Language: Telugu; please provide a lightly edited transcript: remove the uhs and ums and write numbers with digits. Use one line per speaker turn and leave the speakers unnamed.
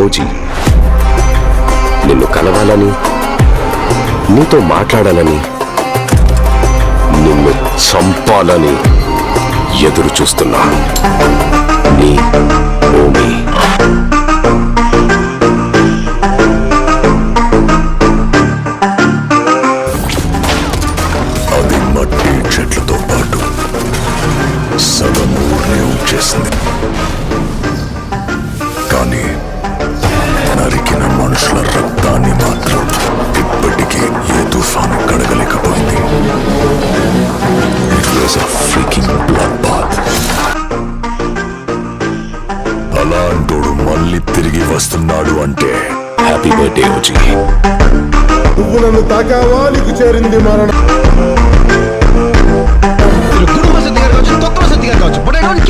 ఓజీ, నిన్ను కలవాలని, నీతో మాట్లాడాలని, నిన్ను చంపాలని ఎదురు చూస్తున్నా. నీ ఓమి.
అది మట్టి చెట్లతో పాటు సగం ఊరిని ఉంచేసింది. కానీ నరికిన మనుషుల రక్తాన్ని మాత్రం ఇప్పటికీ ఏ తుఫాను కడగలేకపోయింది. It was a freaking blood bath. అలాంటోడు మళ్ళీ తిరిగి వస్తున్నాడు అంటే
హ్యాపీ బర్త్డే ఓజీ.
నువ్వు నన్ను తాకావా, నీకు చేరింది మరణం.
కుటుంబ సత్తి గారు కావచ్చు, తొక్కల సత్తి గారు కావచ్చు, బట్ ఐ డోంట్